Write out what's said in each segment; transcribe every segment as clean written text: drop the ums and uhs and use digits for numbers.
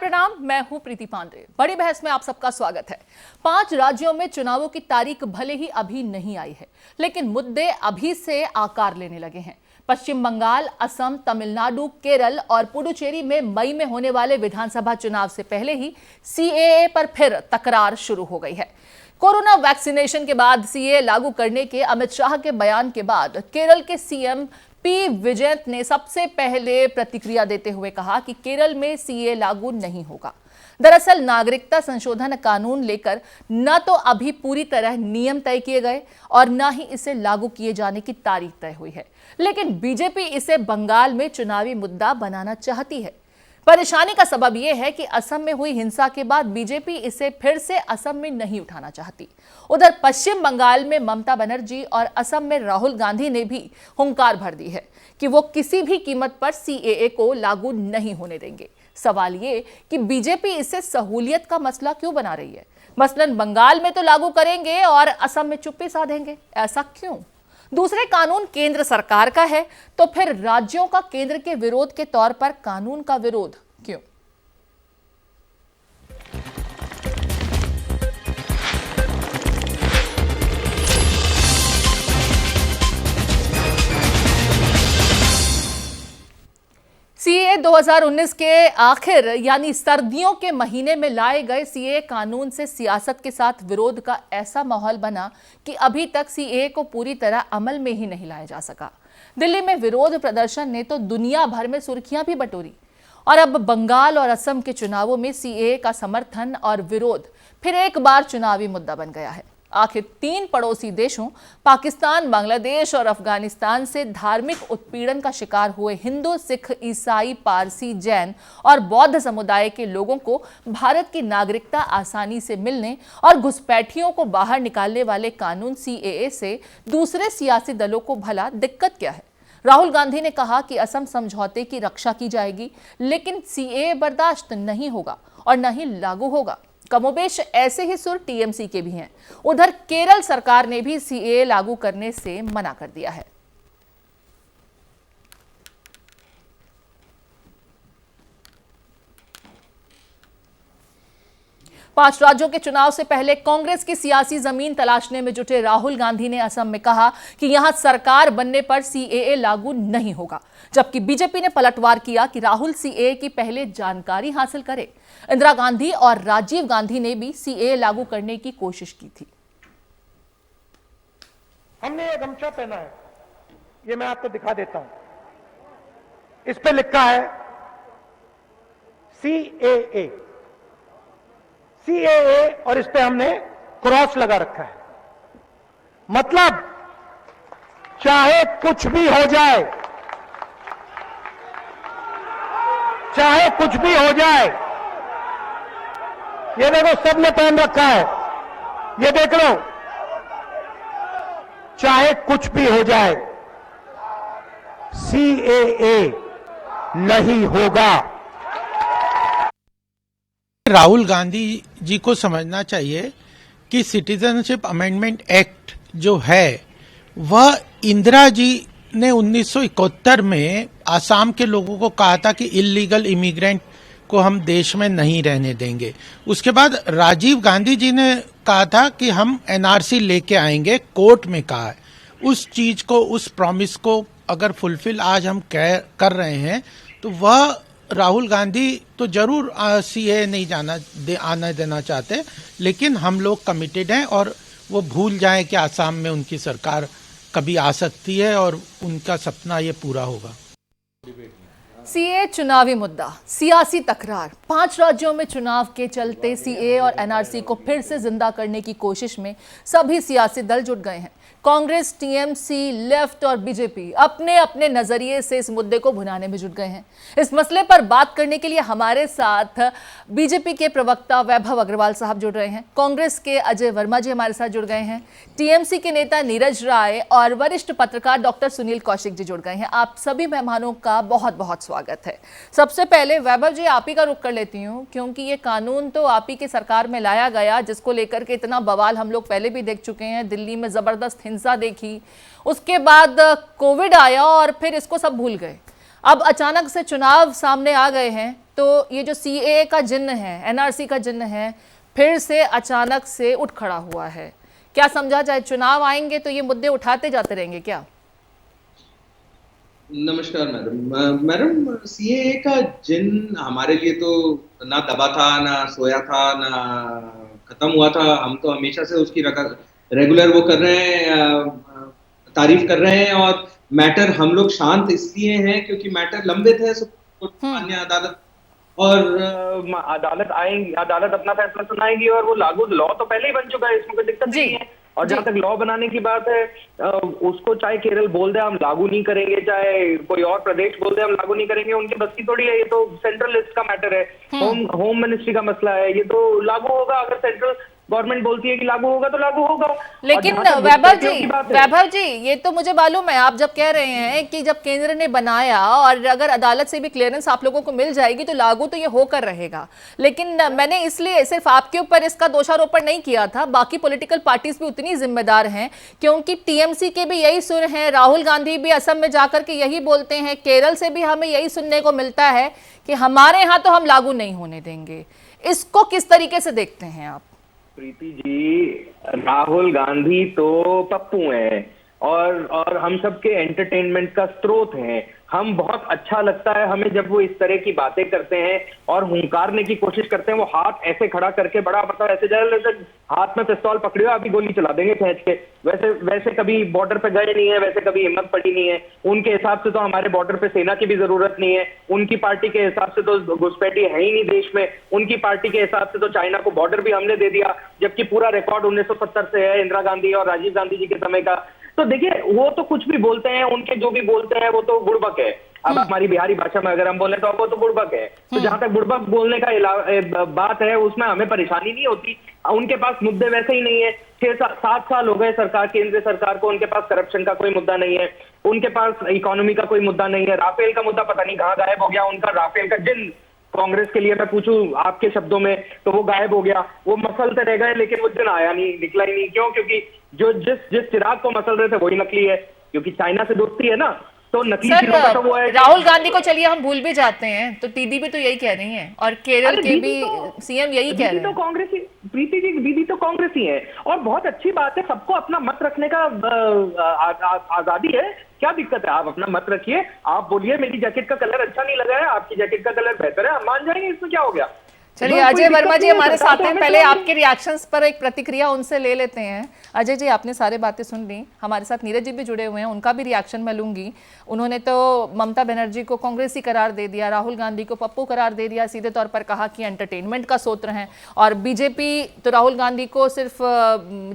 प्रणाम, मैं हूं प्रीति पांडे। बड़ी बहस में आप सबका स्वागत है। 5 राज्यों में चुनावों की तारीख भले ही अभी नहीं आई है, लेकिन मुद्दे अभी से आकार लेने लगे हैं। पश्चिम बंगाल, असम, तमिलनाडु, केरल और पुडुचेरी में मई में होने वाले विधानसभा चुनाव से पहले ही सीएए पर फिर तकरार शुरू हो गई है। कोरोना वैक्सीनेशन के बाद सीएए लागू करने के अमित शाह के बयान के बाद केरल के सीएम पी विजयन ने सबसे पहले प्रतिक्रिया देते हुए कहा कि केरल में सीएए लागू नहीं होगा। दरअसल नागरिकता संशोधन कानून लेकर न तो अभी पूरी तरह नियम तय किए गए और न ही इसे लागू किए जाने की तारीख तय हुई है, लेकिन बीजेपी इसे बंगाल में चुनावी मुद्दा बनाना चाहती है। परेशानी का सबब यह है कि असम में हुई हिंसा के बाद बीजेपी इसे फिर से असम में नहीं उठाना चाहती। उधर पश्चिम बंगाल में ममता बनर्जी और असम में राहुल गांधी ने भी हुंकार भर दी है कि वो किसी भी कीमत पर सीएए को लागू नहीं होने देंगे। सवाल ये कि बीजेपी इसे सहूलियत का मसला क्यों बना रही है? मसलन बंगाल में तो लागू करेंगे और असम में चुप्पी साधेंगे, ऐसा क्यों? दूसरे कानून केंद्र सरकार का है, तो फिर राज्यों का केंद्र के विरोध के तौर पर कानून का विरोध क्यों? सीएए 2019 के आखिर यानी सर्दियों के महीने में लाए गए सीएए कानून से सियासत के साथ विरोध का ऐसा माहौल बना कि अभी तक सीएए को पूरी तरह अमल में ही नहीं लाया जा सका। दिल्ली में विरोध प्रदर्शन ने तो दुनिया भर में सुर्खियां भी बटोरी और अब बंगाल और असम के चुनावों में सीएए का समर्थन और विरोध फिर एक बार चुनावी मुद्दा बन गया है। आखिर 3 पड़ोसी देशों पाकिस्तान, बांग्लादेश और अफगानिस्तान से धार्मिक उत्पीड़न का शिकार हुए हिंदू, सिख, ईसाई, पारसी, जैन और बौद्ध समुदाय के लोगों को भारत की नागरिकता आसानी से मिलने और घुसपैठियों को बाहर निकालने वाले कानून सीएए से दूसरे सियासी दलों को भला दिक्कत क्या है? राहुल गांधी ने कहा कि असम समझौते की रक्षा की जाएगी, लेकिन सीएए बर्दाश्त नहीं होगा और न ही लागू होगा। कमोबेश ऐसे ही सुर टीएमसी के भी हैं। उधर केरल सरकार ने भी सीएए लागू करने से मना कर दिया है। पांच राज्यों के चुनाव से पहले कांग्रेस की सियासी जमीन तलाशने में जुटे राहुल गांधी ने असम में कहा कि यहां सरकार बनने पर सीएए लागू नहीं होगा, जबकि बीजेपी ने पलटवार किया कि राहुल सीएए की पहले जानकारी हासिल करे। इंदिरा गांधी और राजीव गांधी ने भी सीएए लागू करने की कोशिश की थी। हमने ये गमछा पहना है, ये मैं आपको दिखा देता हूं। इस पे लिखा है सीएए और इस पे हमने क्रॉस लगा रखा है। मतलब चाहे कुछ भी हो जाए, चाहे कुछ भी हो जाए, ये देखो सबने पहन रखा है, ये देख लो, चाहे कुछ भी हो जाए सीएए नहीं होगा। राहुल गांधी जी को समझना चाहिए कि सिटीजनशिप अमेंडमेंट एक्ट जो है वह इंदिरा जी ने 1971 में आसाम के लोगों को कहा था कि इलीगल इमिग्रेंट को हम देश में नहीं रहने देंगे। उसके बाद राजीव गांधी जी ने कहा था कि हम एनआरसी लेके आएंगे, कोर्ट में कहा है। उस चीज को, उस प्रॉमिस को अगर फुलफिल आज हम कर रहे हैं तो वह राहुल गांधी तो जरूर सीएए नहीं आने देना चाहते, लेकिन हम लोग कमिटेड हैं और वो भूल जाएं कि आसाम में उनकी सरकार कभी आ सकती है और उनका सपना ये पूरा होगा। सीएए चुनावी मुद्दा, सियासी तकरार। 5 राज्यों में चुनाव के चलते सीएए और एनआरसी को फिर से जिंदा करने की कोशिश में सभी सियासी दल जुट गए हैं। कांग्रेस, टीएमसी, लेफ्ट और बीजेपी अपने अपने नजरिए से इस मुद्दे को भुनाने में जुट गए हैं। इस मसले पर बात करने के लिए हमारे साथ बीजेपी के प्रवक्ता वैभव अग्रवाल साहब जुड़ रहे हैं, कांग्रेस के अजय वर्मा जी हमारे साथ जुड़ गए हैं, टीएमसी के नेता नीरज राय और वरिष्ठ पत्रकार डॉक्टर सुनील कौशिक जी जुड़ गए हैं। आप सभी मेहमानों का बहुत बहुत स्वागत है। सबसे पहले वैभव जी, आप ही का रुख कर लेती हूँ, क्योंकि ये कानून तो आप ही की सरकार में लाया गया, जिसको लेकर के इतना बवाल हम लोग पहले भी देख चुके हैं। दिल्ली में जबरदस्त हिंसा देखी, उसके बाद कोविड आया और फिर इसको सब भूल गए। अब अचानक से चुनाव सामने आ गए हैं, तो ये जो सीएए का जिन्न है, एनआरसी का जिन्न है, फिर से अचानक से उठ खड़ा हुआ है। क्या समझा जाए, चुनाव आएंगे तो ये मुद्दे उठाते जाते रहेंगे क्या? नमस्कार मैडम। मैडम, सीएए का जिन हमारे लिए तो ना दबा था, ना सोया था, ना खत्म हुआ था। हम तो हमेशा से उसकी रेगुलर वो कर रहे हैं, तारीफ कर रहे हैं। और मैटर हम लोग शांत इसलिए हैं क्योंकि मैटर लंबित है माननीय अदालत, और अदालत आएंगी, अदालत अपना फैसला सुनाएगी और वो लागू लॉ तो पहले ही बन चुका है, इसमें कोई दिक्कत नहीं है। और जहां तक लॉ बनाने की बात है, उसको चाहे केरल बोल दे हम लागू नहीं करेंगे, चाहे कोई और प्रदेश बोल दे हम लागू नहीं करेंगे, उनकी बस की थोड़ी है। ये तो सेंट्रल लिस्ट का मैटर है, होम मिनिस्ट्री का मसला है। ये तो लागू होगा, अगर सेंट्रल गवर्नमेंट बोलती है कि लागू होगा तो लागू होगा। लेकिन वैभव जी ये तो मुझे मालूम है, आप जब कह रहे हैं कि जब केंद्र ने बनाया और अगर अदालत से भी क्लियरेंस आप लोगों को मिल जाएगी तो लागू तो ये होकर रहेगा। लेकिन मैंने इसलिए सिर्फ आपके ऊपर इसका दोषारोपण नहीं किया था, बाकी पॉलिटिकल पार्टीज भी उतनी जिम्मेदार हैं, क्योंकि टीएमसी के भी यही सुर हैं, राहुल गांधी भी असम में जाकर के यही बोलते हैं, केरल से भी हमें यही सुनने को मिलता है कि हमारे यहाँ तो हम लागू नहीं होने देंगे। इसको किस तरीके से देखते हैं आप? प्रीति जी, राहुल गांधी तो पप्पू हैं और हम सबके एंटरटेनमेंट का स्रोत हैं। हम बहुत अच्छा लगता है हमें जब वो इस तरह की बातें करते हैं और हुंकारने की कोशिश करते हैं। वो हाथ ऐसे खड़ा करके बड़ा मतलब ऐसे जैसे हाथ में पिस्तौल पकड़े हो अभी गोली चला देंगे खींच के, वैसे कभी बॉर्डर पे गए नहीं है, वैसे कभी हिम्मत पड़ी नहीं है। उनके हिसाब से तो हमारे बॉर्डर पे सेना की भी जरूरत नहीं है, उनकी पार्टी के हिसाब से तो घुसपैठी है ही नहीं देश में, उनकी पार्टी के हिसाब से तो चाइना को बॉर्डर भी हमने दे दिया, जबकि पूरा रिकॉर्ड 1970 से है, इंदिरा गांधी और राजीव गांधी जी के समय का। तो देखिए, वो तो कुछ भी बोलते हैं, उनके जो भी बोलते हैं वो तो बुड़बक है। अब हमारी बिहारी भाषा में अगर हम बोले तो वो तो बुड़बक है। तो जहां तक बुड़बक बोलने का बात है, उसमें हमें परेशानी नहीं होती। उनके पास मुद्दे वैसे ही नहीं है। 6-7 साल हो गए सरकार, केंद्र सरकार को, उनके पास करप्शन का कोई मुद्दा नहीं है, उनके पास इकोनॉमी का कोई मुद्दा नहीं है। राफेल का मुद्दा पता नहीं कहां गायब हो गया उनका। राफेल का जिन कांग्रेस के लिए मैं पूछूं आपके शब्दों में तो वो गायब हो गया। वो मसलते रह गए लेकिन वो दिन आया नहीं, निकला ही नहीं। क्यों? क्योंकि जो जिस चिराग को मसल रहे थे वही नकली है, क्योंकि चाइना से दोस्ती है ना, तो नकली चीजों का तो वो है। राहुल गांधी को चलिए हम भूल भी जाते हैं, तो टीडी भी तो यही कह रही हैं और केरल के भी सीएम यही कह रहे हैं। तो कांग्रेस ही, प्रीति जी, दीदी तो कांग्रेस ही है और बहुत अच्छी बात है। सबको अपना मत रखने का आजादी है, क्या दिक्कत है? आप अपना मत रखिए, आप बोलिए मेरी जैकेट का कलर अच्छा नहीं लगा है, आपकी जैकेट का कलर बेहतर है, हम मान जाएंगे, इसमें क्या हो गया। चलिए अजय वर्मा जी हमारे साथ हैं, पहले आपके रिएक्शंस पर एक प्रतिक्रिया उनसे ले लेते हैं। अजय जी, आपने सारी बातें सुन ली, हमारे साथ नीरज जी भी जुड़े हुए हैं, उनका भी रिएक्शन मैं लूंगी। उन्होंने तो ममता बनर्जी को कांग्रेसी करार दे दिया, राहुल गांधी को पप्पू करार दे दिया, सीधे तौर पर कहा कि एंटरटेनमेंट का सूत्र हैं। और बीजेपी तो राहुल गांधी को सिर्फ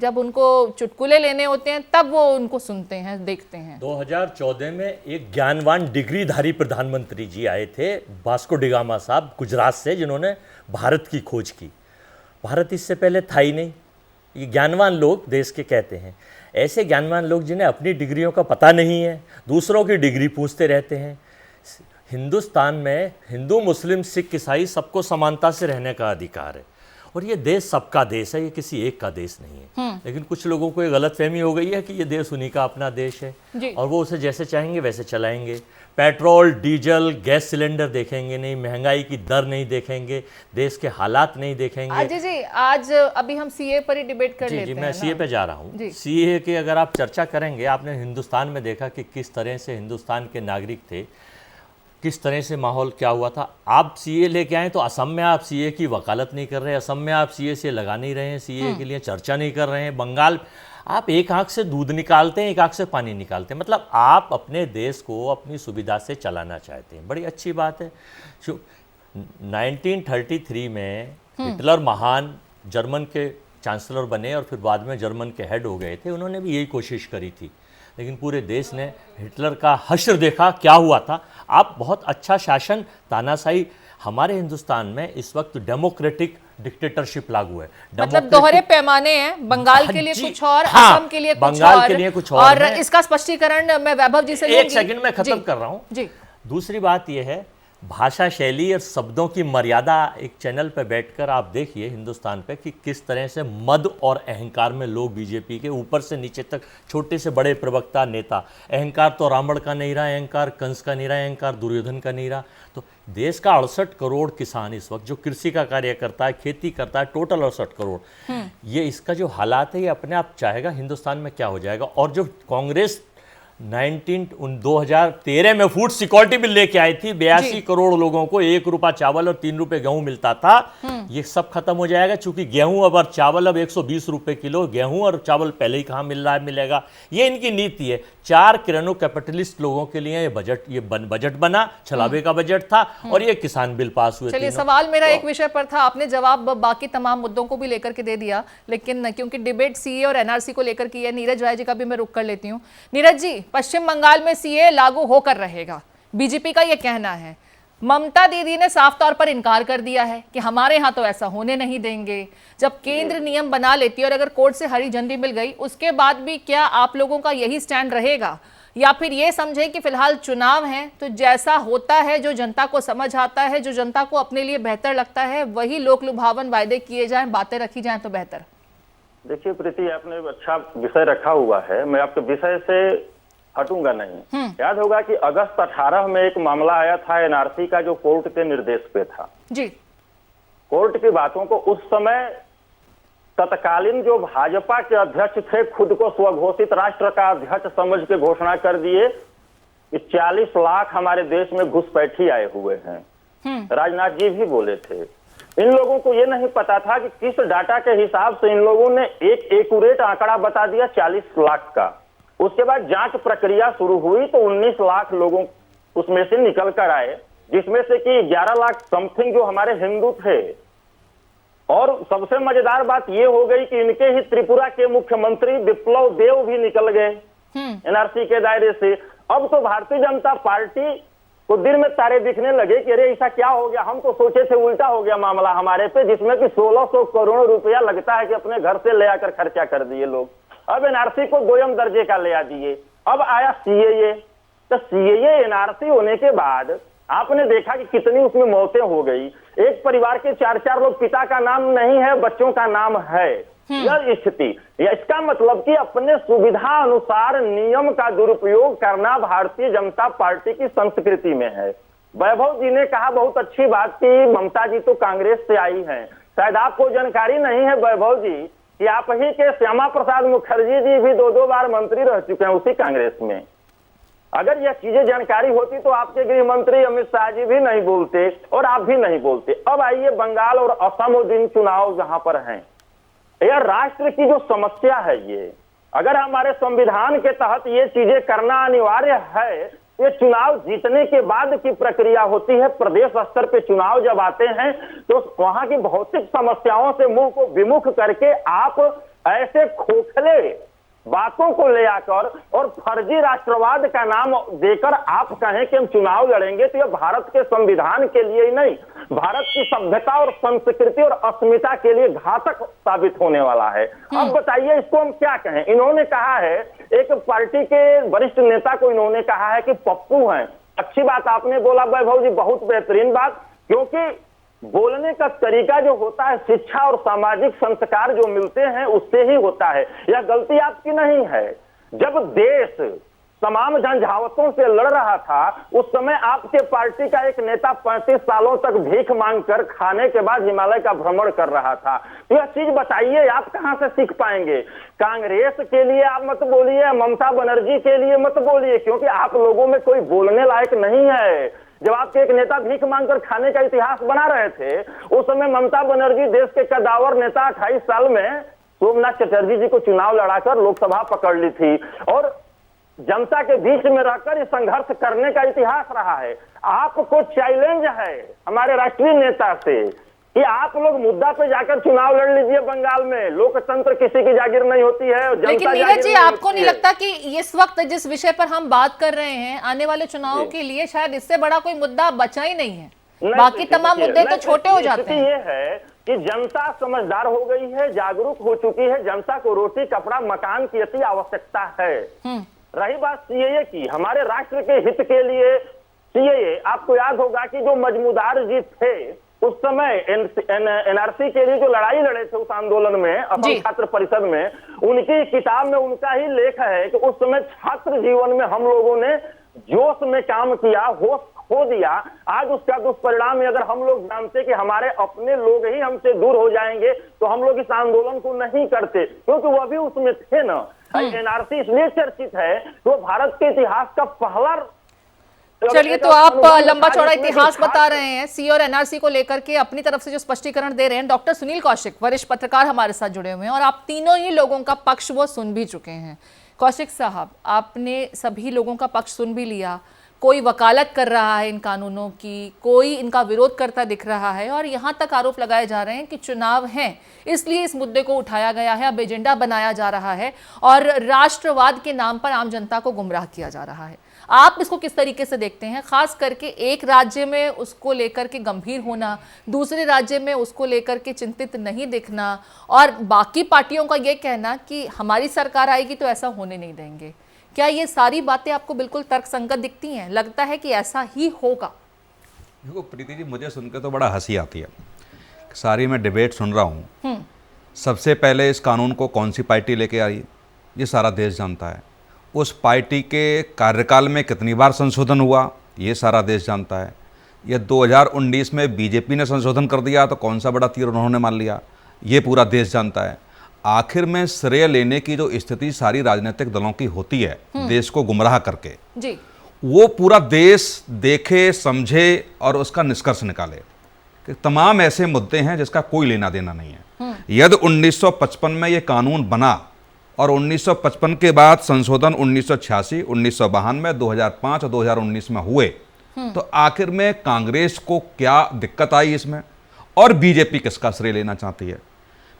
जब उनको चुटकुले लेने होते हैं तब वो उनको सुनते हैं, देखते हैं। 2014 में एक ज्ञानवान डिग्रीधारी प्रधानमंत्री जी आए थे, वास्को डी गामा साहब, गुजरात से, जिन्होंने भारत की खोज की। भारत इससे पहले था ही नहीं। ये ज्ञानवान लोग देश के कहते हैं। ऐसे ज्ञानवान लोग जिन्हें अपनी डिग्रियों का पता नहीं है, दूसरों की डिग्री पूछते रहते हैं। हिंदुस्तान में हिंदू, मुस्लिम, सिख, ईसाई सबको समानता से रहने का अधिकार है और ये देश सबका देश है, ये किसी एक का देश नहीं है। लेकिन कुछ लोगों को ये गलतफहमी हो गई है कि ये देश उन्हीं का अपना देश है और वो उसे जैसे चाहेंगे वैसे चलाएंगे। पेट्रोल, डीजल, गैस सिलेंडर देखेंगे नहीं, महंगाई की दर नहीं देखेंगे, देश के हालात नहीं देखेंगे। अजय जी, आज अभी हम सीए पर ही डिबेट कर लेते हैं। मैं सीए पे जा रहा हूँ। सीए की अगर आप चर्चा करेंगे, आपने हिंदुस्तान में देखा कि किस तरह से हिंदुस्तान के नागरिक थे, किस तरह से माहौल क्या हुआ था। आप सीए लेके आए तो असम में आप सीए की वकालत नहीं कर रहे, असम में आप सीए से लगा नहीं रहे हैं, सीए के लिए चर्चा नहीं कर रहे हैं। बंगाल आप एक आंख से दूध निकालते हैं, एक आंख से पानी निकालते हैं। मतलब आप अपने देश को अपनी सुविधा से चलाना चाहते हैं, बड़ी अच्छी बात है। 1933 में हिटलर महान जर्मन के चांसलर बने और फिर बाद में जर्मन के हेड हो गए थे। उन्होंने भी यही कोशिश करी थी, लेकिन पूरे देश ने हिटलर का हश्र देखा क्या हुआ था। आप बहुत अच्छा शासन, तानाशाही। हमारे हिंदुस्तान में इस वक्त डेमोक्रेटिक डिक्टेटरशिप लागू है। मतलब दोहरे पैमाने हैं, बंगाल के लिए कुछ और, असम के लिए कुछ बंगाल और, के लिए कुछ और इसका स्पष्टीकरण मैं वैभव जी से एक सेकंड में खत्म कर रहा हूं। दूसरी बात यह है, भाषा शैली और शब्दों की मर्यादा, एक चैनल पे बैठकर आप देखिए हिंदुस्तान पे कि किस तरह से मद और अहंकार में लोग बीजेपी के ऊपर से नीचे तक, छोटे से बड़े प्रवक्ता, नेता, अहंकार तो रावण का नहीं रहा, अहंकार कंस का नहीं रहा, अहंकार दुर्योधन का नहीं रहा। तो देश का 68 करोड़ किसान इस वक्त जो कृषि का कार्य करता है, खेती करता है, टोटल 68 करोड़, ये इसका जो हालात है ये अपने आप चाहेगा हिंदुस्तान में क्या हो जाएगा। और जो कांग्रेस 2013 में फूड सिक्योरिटी बिल लेके आई थी, 82 करोड़ लोगों को 1 रुपया चावल और 3 रुपए गेहूं मिलता था, ये सब खत्म हो जाएगा। चूंकि गेहूं अब और चावल अब 120 रुपए किलो, गेहूं और चावल पहले ही कहां मिल रहा है, मिलेगा। ये इनकी नीति है। 4 किरणों कैपिटलिस्ट लोगों के लिए ये बजट बना, छलावे का बजट था, और ये किसान बिल पास हुए। चलिए, सवाल मेरा एक विषय पर था, आपने जवाब बाकी तमाम मुद्दों को भी लेकर के दे दिया, लेकिन क्योंकि डिबेट सीए और एनआरसी को लेकर की है, नीरज राय जी का भी मैं रुक कर लेती हूँ। नीरज जी, पश्चिम बंगाल में सीए लागू होकर रहेगा, बीजेपी का यह कहना है। ममता दीदी ने साफ तौर पर इनकार कर दिया है कि हमारे यहाँ तो ऐसा होने नहीं देंगे। जब केंद्र नियम बना लेती है और अगर कोर्ट से हरी झंडी मिल गई, उसके बाद भी क्या आप लोगों का यही स्टैंड रहेगा, या फिर ये समझें कि फिलहाल चुनाव है तो जैसा होता है, जो जनता को समझ आता है, जो जनता को अपने लिए बेहतर लगता है, वही लोक लुभावन वायदे किए जाएं, बातें रखी जाएं तो बेहतर? देखिए प्रीति, आपने अच्छा विषय रखा हुआ है, मैं आपके विषय से हटूंगा नहीं। याद होगा कि अगस्त 18 में एक मामला आया था एनआरसी का, जो कोर्ट के निर्देश पे था जी। कोर्ट की बातों को उस समय तत्कालीन जो भाजपा के अध्यक्ष थे, खुद को स्वघोषित राष्ट्र का अध्यक्ष समझ के घोषणा कर दिए कि 40 लाख हमारे देश में घुसपैठी आए हुए हैं। राजनाथ जी भी बोले थे। इन लोगों को ये नहीं पता था कि किस डाटा के हिसाब से इन लोगों ने एक एक्यूरेट आंकड़ा बता दिया 40 लाख का। उसके बाद जांच प्रक्रिया शुरू हुई तो 19 लाख लोगों उसमें से निकल कर आए, जिसमें से कि 11 लाख समथिंग जो हमारे हिंदू थे। और सबसे मजेदार बात यह हो गई कि इनके ही त्रिपुरा के मुख्यमंत्री विप्लव देव भी निकल गए एनआरसी के दायरे से। अब तो भारतीय जनता पार्टी को दिन में तारे दिखने लगे कि अरे ऐसा क्या हो गया, हम तो सोचे थे उल्टा हो गया मामला हमारे पे, जिसमें कि 1600 करोड़ रुपया लगता है कि अपने घर से ले आकर खर्चा कर दिए लोग। अब एनआरसी को 2 दर्जे का ले आ दिए। अब आया सीएए, तो सीएए एनआरसी होने के बाद आपने देखा कि कितनी उसमें मौतें हो गई। एक परिवार के 4-4 लोग, पिता का नाम नहीं है, बच्चों का नाम है। यह स्थिति, इसका मतलब कि अपने सुविधा अनुसार नियम का दुरुपयोग करना भारतीय जनता पार्टी की संस्कृति में है। वैभव जी ने कहा बहुत अच्छी बात की, ममता जी तो कांग्रेस से आई हैं। शायद आपको जानकारी नहीं है वैभव जी कि आप ही के श्यामा प्रसाद मुखर्जी जी भी 2 बार मंत्री रह चुके हैं उसी कांग्रेस में। अगर यह चीजें जानकारी होती तो आपके गृह मंत्री अमित शाह जी भी नहीं बोलते और आप भी नहीं बोलते। अब आइए बंगाल और असम और दिन चुनाव जहां पर हैं, यह राष्ट्र की जो समस्या है, ये अगर हमारे संविधान के तहत ये चीजें करना अनिवार्य है, ये चुनाव जीतने के बाद की प्रक्रिया होती है। प्रदेश स्तर पे चुनाव जब आते हैं तो वहां की भौतिक समस्याओं से मुंह को विमुख करके आप ऐसे खोखले बातों को ले आकर और फर्जी राष्ट्रवाद का नाम देकर आप कहें कि हम चुनाव लड़ेंगे, तो यह भारत के संविधान के लिए ही नहीं, भारत की सभ्यता और संस्कृति और अस्मिता के लिए घातक साबित होने वाला है। अब बताइए इसको हम क्या कहें। इन्होंने कहा है, एक पार्टी के वरिष्ठ नेता को इन्होंने कहा है कि पप्पू हैं। अच्छी बात आपने बोला वैभव जी, बहुत बेहतरीन बात, क्योंकि बोलने का तरीका जो होता है, शिक्षा और सामाजिक संस्कार जो मिलते हैं उससे ही होता है। यह गलती आपकी नहीं है। जब देश तमाम झंझावतों से लड़ रहा था, उस समय आपके पार्टी का एक नेता 35 सालों तक भीख मांगकर खाने के बाद हिमालय का भ्रमण कर रहा था। तो यह चीज बताइए, आप कहां से सीख पाएंगे। कांग्रेस के लिए आप मत बोलिए, ममता बनर्जी के लिए मत बोलिए, क्योंकि आप लोगों में कोई बोलने लायक नहीं है। जब आपके एक नेता भीख मांगकर खाने का इतिहास बना रहे थे, उस समय ममता बनर्जी देश के कदावर नेता 28 साल में सोमनाथ चटर्जी जी को चुनाव लड़ाकर लोकसभा पकड़ ली थी और जनता के बीच में रहकर इस संघर्ष करने का इतिहास रहा है। आपको चैलेंज है हमारे राष्ट्रीय नेता से कि आप लोग मुद्दा पे जाकर चुनाव लड़ लीजिए। बंगाल में लोकतंत्र किसी की जागीर नहीं होती है। लेकिन नीरज जी, आपको नहीं लगता कि इस वक्त जिस विषय पर हम बात कर रहे हैं, आने वाले चुनावों के लिए शायद इससे बड़ा कोई मुद्दा बचा ही नहीं है? बाकी तमाम मुद्दे तो छोटे हो जाते हैं। ये है कि जनता समझदार हो गई है, जागरूक हो चुकी है। जनता को रोटी कपड़ा मकान की अति आवश्यकता है। रही बात सीएए की, हमारे राष्ट्र के हित के लिए सीएए, आपको याद होगा कि जो मजमूदार जी थे उस समय एनआरसी के लिए जो लड़ाई लड़े थे उस आंदोलन में, असम छात्र परिषद में, उनकी किताब में उनका ही लेख है कि उस समय छात्र जीवन में हम लोगों ने जोश में काम किया, होश खो दिया। आज उसका दुष्परिणाम है। अगर हम लोग जानते कि हमारे अपने लोग ही हमसे दूर हो जाएंगे तो हम लोग इस आंदोलन को नहीं करते, क्योंकि वह भी उसमें थे ना। एनआरसी इसलिए चर्चित है कि वो भारत के इतिहास का पहला। चलिए, तो आप लंबा चौड़ा इतिहास बता रहे हैं सी और एनआरसी को लेकर के, अपनी तरफ से जो स्पष्टीकरण दे रहे हैं। डॉक्टर सुनील कौशिक, वरिष्ठ पत्रकार, हमारे साथ जुड़े हुए हैं और आप तीनों ही लोगों का पक्ष वो सुन भी चुके हैं। कौशिक साहब, आपने सभी लोगों का पक्ष सुन भी लिया। कोई वकालत कर रहा है इन कानूनों की, कोई इनका विरोध करता दिख रहा है और यहाँ तक आरोप लगाए जा रहे हैं कि चुनाव हैं इसलिए इस मुद्दे को उठाया गया है, अब एजेंडा बनाया जा रहा है और राष्ट्रवाद के नाम पर आम जनता को गुमराह किया जा रहा है। आप इसको किस तरीके से देखते हैं? खास करके एक राज्य में उसको लेकर के गंभीर होना, दूसरे राज्य में उसको लेकर के चिंतित नहीं दिखना और बाकी पार्टियों का ये कहना कि हमारी सरकार आएगी तो ऐसा होने नहीं देंगे। क्या ये सारी बातें आपको बिल्कुल तर्कसंगत दिखती हैं? लगता है कि ऐसा ही होगा? देखो प्रीति जी, मुझे सुनकर तो बड़ा हंसी आती है। सारी मैं डिबेट सुन रहा हूँ। सबसे पहले इस कानून को कौन सी पार्टी लेके आई ये सारा देश जानता है। उस पार्टी के कार्यकाल में कितनी बार संशोधन हुआ ये सारा देश जानता है। ये 2019 में बीजेपी ने संशोधन कर दिया तो कौन सा बड़ा तीर उन्होंने मान लिया ये पूरा देश जानता है। आखिर में श्रेय लेने की जो स्थिति सारी राजनीतिक दलों की होती है देश को गुमराह करके जी, वो पूरा देश देखे, समझे और उसका निष्कर्ष निकाले कि तमाम ऐसे मुद्दे हैं जिसका कोई लेना देना नहीं है। यदि 1955 में ये कानून बना और 1955 के बाद संशोधन 1986, 1992, 2005 और 2019 में हुए तो आखिर में कांग्रेस को क्या दिक्कत आई इसमें? और बीजेपी किसका श्रेय लेना चाहती है?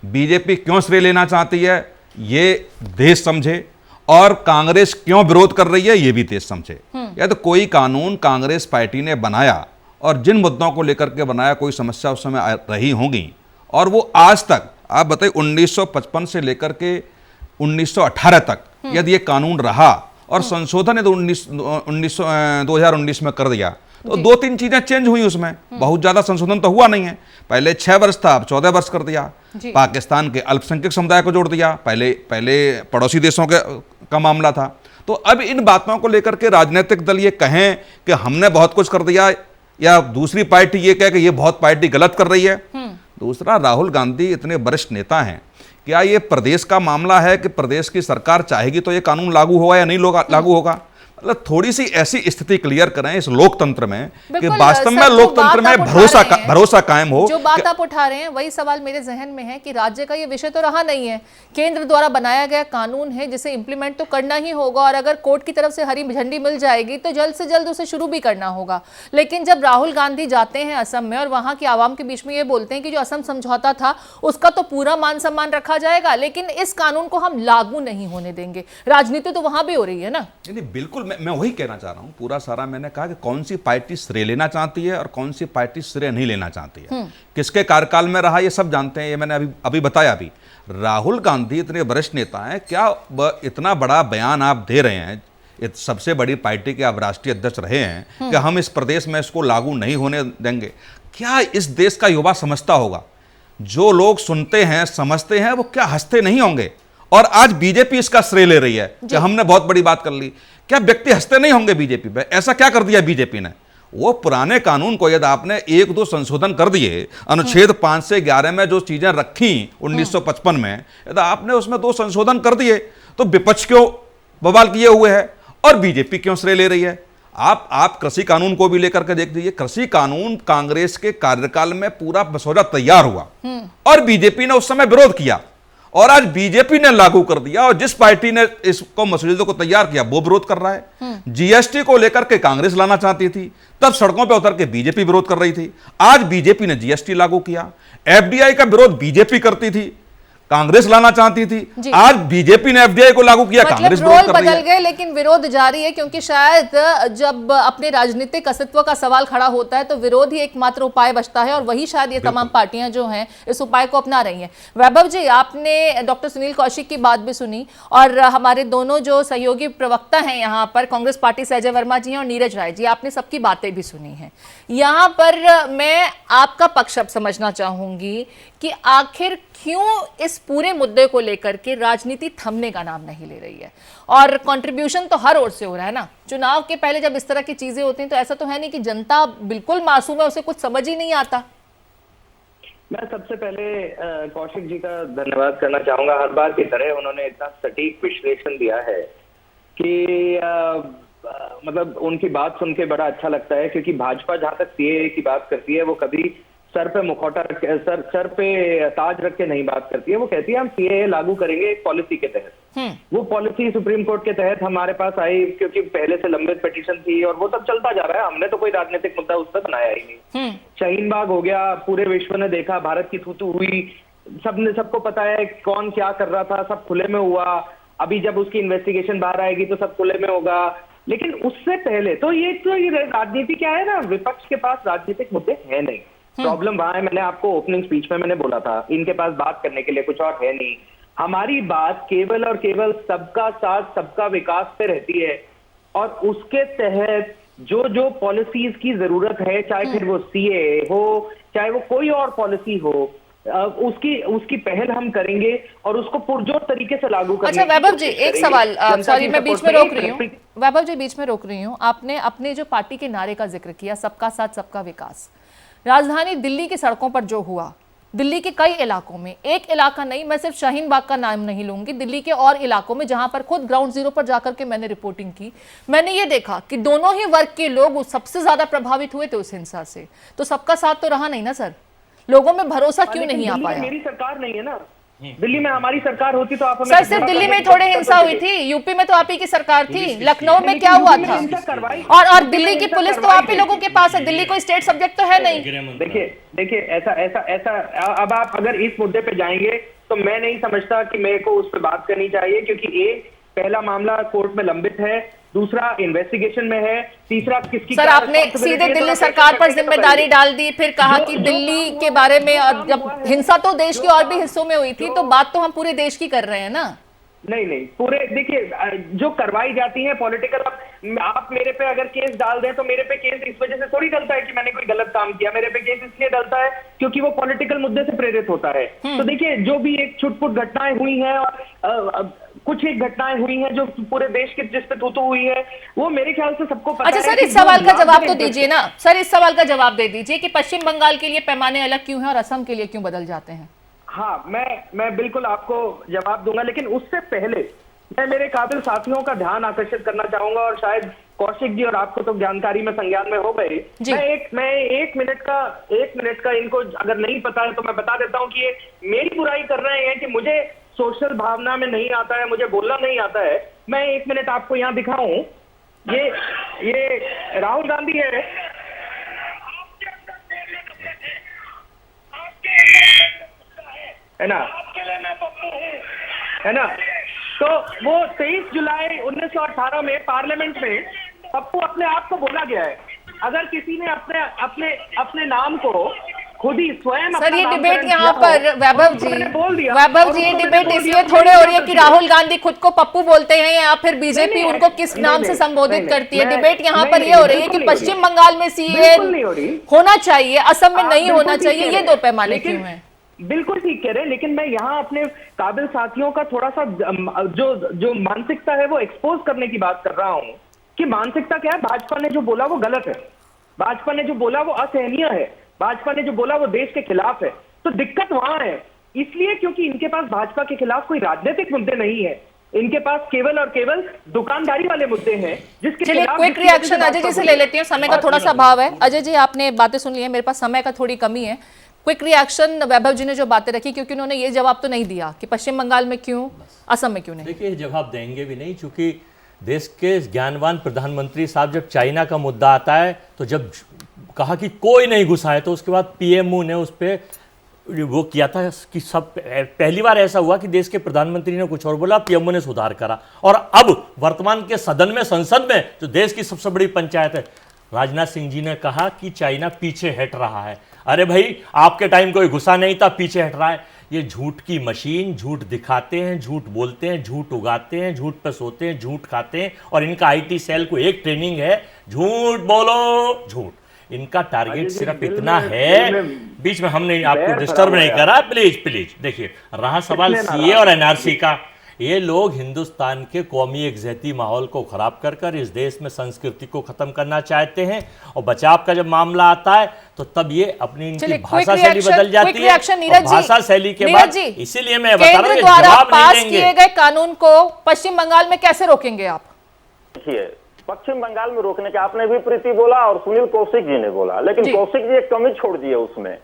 बीजेपी क्यों श्रेय लेना चाहती है ये देश समझे और कांग्रेस क्यों विरोध कर रही है ये भी देश समझे। या तो कोई कानून कांग्रेस पार्टी ने बनाया और जिन मुद्दों को लेकर के बनाया, कोई समस्या उस समय रही होंगी और वो आज तक, आप बताइए 1955 से लेकर के 1918 तक यदि ये कानून रहा और संशोधन यदि 2019 में कर दिया तो 2-3 चीजें चेंज हुई उसमें। बहुत ज्यादा संशोधन तो हुआ नहीं है। पहले 6 वर्ष था, अब 14 वर्ष कर दिया। पाकिस्तान के अल्पसंख्यक समुदाय को जोड़ दिया। पहले पड़ोसी देशों का मामला था। तो अब इन बातों को लेकर के राजनीतिक दल ये कहें कि हमने बहुत कुछ कर दिया या दूसरी पार्टी ये कहे कि ये बहुत पार्टी गलत कर रही है। दूसरा, राहुल गांधी इतने वरिष्ठ नेता हैं, क्या ये प्रदेश का मामला है कि प्रदेश की सरकार चाहेगी तो ये कानून लागू होगा या नहीं लागू होगा? मतलब थोड़ी सी ऐसी स्थिति क्लियर करें इस लोकतंत्र में कि वास्तव में लोकतंत्र में भरोसा कायम हो। जो बात आप उठा रहे हैं वही सवाल मेरे जहन में है कि राज्य का ये विषय तो रहा नहीं है, केंद्र द्वारा बनाया गया कानून है जिसे इंप्लीमेंट तो करना ही होगा और अगर कोर्ट की तरफ से हरी झंडी मिल जाएगी तो जल्द से जल्द उसे शुरू भी करना होगा। लेकिन जब राहुल गांधी जाते हैं असम में और वहां की आवाम के बीच में ये बोलते हैं कि जो असम समझौता था उसका तो पूरा मान सम्मान रखा जाएगा लेकिन इस कानून को हम लागू नहीं होने देंगे, राजनीति तो वहां भी हो रही है ना। बिल्कुल, मैं वही कहना चाह रहा हूं। पूरा सारा मैंने कहा कि कौन सी पार्टी श्रेय लेना चाहती है और कौन सी पार्टी श्रेय नहीं लेना चाहती है। किसके कार्यकाल में रहा ये सब जानते हैं, ये मैंने अभी बताया भी। राहुल गांधी इतने वरिष्ठ नेता हैं, क्या इतना बड़ा बयान आप दे रहे हैं, सबसे बड़ी पार्टी के आप राष्ट्रीय अध्यक्ष रहे हैं कि हम इस प्रदेश में इसको लागू नहीं होने देंगे। क्या इस देश का युवा समझता होगा? जो लोग सुनते हैं समझते हैं वो क्या हंसते नहीं होंगे? और आज बीजेपी इसका श्रेय ले रही है कि हमने बहुत बड़ी बात कर ली। क्या व्यक्ति हंसते नहीं होंगे बीजेपी पे? ऐसा क्या कर दिया बीजेपी ने? वो पुराने कानून को यदि आपने 1-2 संशोधन कर दिए, अनुच्छेद 5 से 11 में जो चीजें रखी 1955 में, यदि आपने उसमें 2 संशोधन कर दिए तो विपक्ष क्यों बवाल किए हुए है और बीजेपी क्यों श्रेय ले रही है? आप कृषि कानून को भी लेकर के देख दीजिए। कृषि कानून कांग्रेस के कार्यकाल में पूरा मसौदा तैयार हुआ और बीजेपी ने उस समय विरोध किया और आज बीजेपी ने लागू कर दिया और जिस पार्टी ने इसको मसौदे को तैयार किया वो विरोध कर रहा है। जीएसटी को लेकर के कांग्रेस लाना चाहती थी, तब सड़कों पे उतर के बीजेपी विरोध कर रही थी। आज बीजेपी ने जीएसटी लागू किया। एफडीआई का विरोध बीजेपी करती थी, कांग्रेस लाना चाहती थी, जी। आज बीजेपी ने एफडीआई को लागू किया, मतलब कांग्रेस रोल विरोध कर रही बदल है। गए लेकिन विरोध जारी है, क्योंकि शायद जब अपने राजनीतिक अस्तित्व का सवाल खड़ा होता है तो विरोध ही एकमात्र उपाय बचता है, और वही शायद ये तमाम पार्टियां जो हैं इस उपाय को अपना रही हैं। वैभव जी, आपने डॉक्टर सुनील कौशिक की बात भी सुनी, और हमारे दोनों जो सहयोगी प्रवक्ता हैं यहाँ पर, कांग्रेस पार्टी से अजय वर्मा जी और नीरज राय जी, आपने सबकी बातें भी सुनी हैं। यहाँ पर मैं आपका पक्ष अब समझना चाहूंगी कि आखिर क्यों इस पूरे मुद्दे को लेकर के राजनीति थमने का नाम नहीं ले रही है। और कंट्रीब्यूशन तो हर ओर से हो रहा है ना, चुनाव के पहले जब इस तरह की चीजें होती हैं तो ऐसा तो है नहीं कि जनता बिल्कुल मासूम है, उसे कुछ समझ ही नहीं आता। मैं सबसे पहले कौशिक जी का धन्यवाद करना चाहूंगा। हर बार की तरह उन्होंने इतना सटीक विश्लेषण दिया है कि मतलब उनकी बात सुन के बड़ा अच्छा लगता है, क्योंकि भाजपा जहां तक सीएए की बात करती है वो कभी सर पे मुखौटा रख के, सर पे ताज रख के नहीं बात करती है। वो कहती है हम सीएए लागू करेंगे एक पॉलिसी के तहत। वो पॉलिसी सुप्रीम कोर्ट के तहत हमारे पास आई, क्योंकि पहले से लंबित पिटीशन थी और वो सब चलता जा रहा है। हमने तो कोई राजनीतिक मुद्दा उस पर बनाया ही नहीं। शाहीन बाग हो गया, पूरे विश्व ने देखा, भारत की थू-थू हुई, सबको पता है कौन क्या कर रहा था, सब खुले में हुआ। अभी जब उसकी इन्वेस्टिगेशन बाहर आएगी तो सब खुले में होगा। लेकिन उससे पहले तो ये राजनीति क्या है ना, विपक्ष के पास राजनीतिक मुद्दे है नहीं। प्रॉब्लम वहां है, मैंने आपको ओपनिंग स्पीच में मैंने बोला था, इनके पास बात करने के लिए कुछ और है नहीं। हमारी बात केवल और केवल सबका साथ सबका विकास पे रहती है, और उसके तहत जो जो पॉलिसीज की जरूरत है, चाहे फिर वो सीएए हो, चाहे वो कोई और पॉलिसी हो, उसकी पहल हम करेंगे और उसको पुरजोर तरीके से लागू करने। अच्छा वैभव जी, एक सवाल, सॉरी मैं बीच में रोक रही हूँ, वैभव जी बीच में रोक रही हूँ। आपने अपने जो पार्टी के नारे का जिक्र किया, सबका साथ सबका विकास, राजधानी दिल्ली की सड़कों पर जो हुआ, दिल्ली के कई इलाकों में, एक इलाका नहीं, मैं सिर्फ शाहीन बाग का नाम नहीं लूंगी, दिल्ली के और इलाकों में जहां पर खुद ग्राउंड जीरो पर जाकर के मैंने रिपोर्टिंग की, मैंने ये देखा कि दोनों ही वर्ग के लोग सबसे ज्यादा प्रभावित हुए थे उस हिंसा से। तो सबका साथ तो रहा नहीं ना सर, लोगों में भरोसा क्यों नहीं आ पाया? मेरी सरकार नहीं है ना, दिल्ली में हमारी सरकार होती तो आप हमें सर सिर्फ दिल्ली में थोड़े हिंसा हुई थी, यूपी में तो आप ही की सरकार थी, लखनऊ में क्या हुआ था, और दिल्ली की पुलिस तो आप ही लोगों के पास है, दिल्ली कोई स्टेट सब्जेक्ट तो है नहीं। देखिए ऐसा अब आप अगर इस मुद्दे पे जाएंगे तो मैं नहीं समझता कि मेरे को उस पर बात करनी चाहिए, क्योंकि पहला मामला कोर्ट में लंबित है, दूसरा इन्वेस्टिगेशन में है, तीसरा किसकी सर आपने सीधे दिल्ली सरकार पर जिम्मेदारी डाल दी, फिर कहा कि दिल्ली के बारे में, जब हिंसा तो देश के और भी हिस्सों में हुई थी, तो बात तो हम पूरे देश की कर रहे हैं ना। नहीं पूरे, देखिए जो करवाई जाती है पॉलिटिकल, आप मेरे पे अगर केस डाल दें तो मेरे पे केस इस वजह से थोड़ी डलता है कि मैंने कोई गलत काम किया, मेरे पे केस इसलिए डलता है क्योंकि वो पॉलिटिकल मुद्दे से प्रेरित होता है। तो देखिए जो भी एक छुटपुट घटनाएं हुई हैं, और कुछ एक घटनाएं हुई हैं जो पूरे देश के जिस पे तू हुई है, वो मेरे ख्याल से सबको पता है। अच्छा सर इस सवाल का जवाब तो दीजिए ना, सर इस सवाल का जवाब दे दीजिए कि पश्चिम बंगाल के लिए पैमाने अलग क्यों हैं और असम के लिए क्यों बदल जाते हैं? हाँ मैं बिल्कुल आपको जवाब दूंगा, लेकिन उससे पहले मैं मेरे काबिल साथियों का ध्यान आकर्षित करना चाहूंगा, और शायद कौशिक जी और आपको तो जानकारी में संज्ञान में हो गए। मैं एक मिनट का इनको अगर नहीं पता है तो मैं बता देता हूं कि ये मेरी बुराई कर रहे हैं कि मुझे सोशल भावना में नहीं आता है, मुझे बोलना नहीं आता है। मैं 1 मिनट आपको यहाँ दिखाऊं, ये राहुल गांधी है ना, तो वो 23 जुलाई 1918 में पार्लियामेंट में पप्पू अपने आप को बोला गया है। अगर किसी ने अपने नाम को खुद ही स्वयं, सर ये डिबेट यहाँ पर वैभव जी ये डिबेट इसलिए थोड़े हो रही है कि राहुल गांधी खुद को पप्पू बोलते हैं या फिर बीजेपी उनको किस नाम से संबोधित करती है। डिबेट यहाँ पर ये हो रही है कि पश्चिम बंगाल में सीएए होना चाहिए, असम में नहीं होना चाहिए, ये दो पैमाने क्यों हैं? बिल्कुल ठीक कह रहे हैं, लेकिन मैं यहाँ अपने काबिल साथियों का थोड़ा सा जो मानसिकता है वो एक्सपोज करने की बात कर रहा हूँ कि मानसिकता क्या है। भाजपा ने जो बोला वो गलत है, भाजपा ने जो बोला वो असहनीय है, भाजपा ने जो बोला वो देश के खिलाफ है। तो दिक्कत वहां है, इसलिए क्योंकि इनके पास भाजपा के खिलाफ कोई राजनीतिक मुद्दे नहीं है, इनके पास केवल और केवल दुकानदारी वाले मुद्दे हैं, जिसके खिलाफ। क्विक रिएक्शन अजय जी से ले लेती हूँ, समय का थोड़ा सा अभाव है। अजय जी आपने बातें सुन ली है, मेरे पास समय का थोड़ी कमी है। क्विक रिएक्शन वैभव जी ने जो बातें रखी, क्योंकि उन्होंने ये जवाब तो नहीं दिया कि पश्चिम बंगाल में क्यों, असम में क्यों नहीं। देखिए जवाब देंगे भी नहीं, क्योंकि देश के ज्ञानवान प्रधानमंत्री साहब जब चाइना का मुद्दा आता है तो जब कहा कि कोई नहीं घुसा है, तो उसके बाद पीएमओ ने उस पर वो किया था कि सब पहली बार ऐसा हुआ कि देश के प्रधानमंत्री ने कुछ और बोला, पीएमओ ने सुधार करा, और अब वर्तमान के सदन में, संसद में, जो देश की सबसे बड़ी पंचायत है, राजनाथ सिंह जी ने कहा कि चाइना पीछे हट रहा है। अरे भाई, आपके टाइम कोई गुस्सा नहीं था, पीछे हट रहा है। ये झूठ की मशीन, झूठ दिखाते हैं, झूठ बोलते हैं, झूठ उगाते हैं, झूठ पे सोते हैं, झूठ खाते हैं, और इनका आईटी सेल को एक ट्रेनिंग है, झूठ बोलो झूठ। इनका टारगेट सिर्फ इतना है, बीच में हमने आपको डिस्टर्ब नहीं करा, प्लीज प्लीज। देखिए, रहा सवाल सीए और एनआरसी का, ये लोग हिंदुस्तान के कौमी एकजहती माहौल को खराब कर कर इस देश में संस्कृति को खत्म करना चाहते हैं, और बचाव का जब मामला आता है तो तब ये अपनी इनकी भाषा शैली बदल जाती है, और भाषा शैली के बाद, इसीलिए मैं बता रहा हूं, जवाब नहीं देंगे। किए गए कानून को पश्चिम बंगाल में कैसे रोकेंगे आप? देखिए, पश्चिम बंगाल में रोकने का आपने भी प्रीति बोला और सुनील कौशिक जी ने बोला, लेकिन कौशिक जी एक कमी छोड़ दिए उसमें।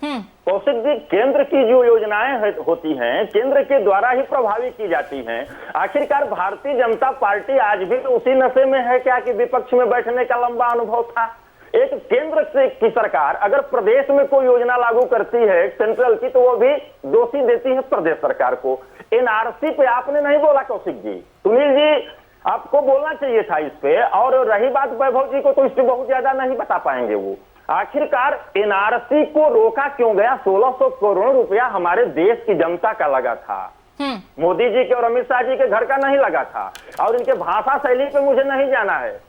कौशिक जी, केंद्र की जो योजनाएं होती हैं, केंद्र के द्वारा ही प्रभावी की जाती हैं। आखिरकार भारतीय जनता पार्टी आज भी तो उसी नशे में है क्या कि विपक्ष में बैठने का लंबा अनुभव था। एक केंद्र की सरकार अगर प्रदेश में कोई योजना लागू करती है सेंट्रल की, तो वो भी दोषी देती है प्रदेश सरकार को। एनआरसी पे आपने नहीं बोला कौशिक जी, सुनील जी आपको बोलना चाहिए था इस पे। और रही बात वैभव जी को, तो इस पे बहुत ज्यादा नहीं बता पाएंगे वो। आखिरकार एनआरसी को रोका क्यों गया? 1600 करोड़ रुपया हमारे देश की जनता का लगा था, मोदी जी के और अमित शाह जी के घर का नहीं लगा था। और इनके भाषा शैली पे मुझे नहीं जाना है,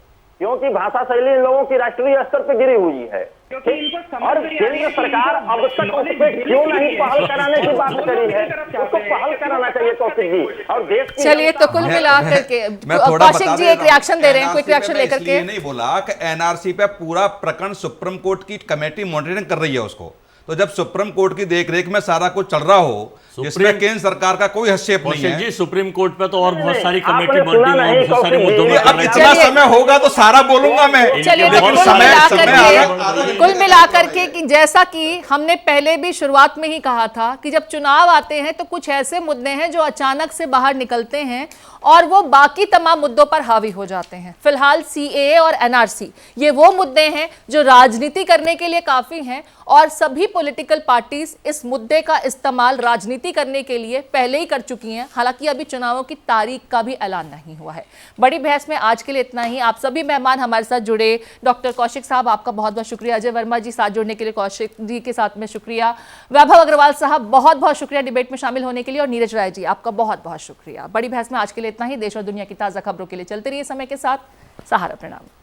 क्योंकि भाषा शैली इन लोगों की राष्ट्रीय स्तर पर गिरी हुई है। और केंद्र सरकार अब तक उस पर क्यों नहीं पहल कराने की बात करी है? उसको पहल कराना चाहिए कौशिक जी। और देश की, चलिए, तो कुल मिलाकर के कौशिक जी एक रिएक्शन दे रहे हैं, क्विक रिएक्शन लेकर के। नहीं बोला कि एनआरसी पे पूरा प्रकरण सुप्रीम कोर्ट की कमेटी मॉनिटरिंग कर रही है उसको, तो जब सुप्रीम कोर्ट की देखरेख में सारा कुछ चल रहा हो, जिसमें केंद्र सरकार का कोई हस्तक्षेप नहीं है जी, सुप्रीम कोर्ट पे तो और बहुत सारी कमेटी बनती है, और बहुत सारे मुद्दों में अब इतना समय होगा तो सारा बोलूंगा मैं। चलिए, कुल मिलाकर के कि जैसा कि हमने पहले भी शुरुआत में ही कहा था कि जब चुनाव आते हैं तो कुछ ऐसे मुद्दे हैं जो अचानक से बाहर निकलते हैं और वो बाकी तमाम मुद्दों पर हावी हो जाते हैं। फिलहाल सीएए और एनआरसी ये वो मुद्दे हैं जो राजनीति करने के लिए काफी हैं, और सभी पॉलिटिकल पार्टीज इस मुद्दे का इस्तेमाल राजनीति करने के लिए पहले ही कर चुकी हैं। हालांकि अभी चुनावों की तारीख का भी ऐलान नहीं हुआ है। बड़ी बहस में आज के लिए इतना ही। आप सभी मेहमान हमारे साथ जुड़े, डॉक्टर कौशिक साहब आपका बहुत बहुत शुक्रिया, अजय वर्मा जी साथ जुड़ने के लिए कौशिक जी के साथ में शुक्रिया, वैभव अग्रवाल साहब बहुत बहुत शुक्रिया डिबेट में शामिल होने के लिए, और नीरज राय जी आपका बहुत बहुत शुक्रिया। बड़ी बहस में आज के लिए इतना ही। देश और दुनिया की ताजा खबरों के लिए चलते रहिए समय के साथ। सहारा। प्रणाम।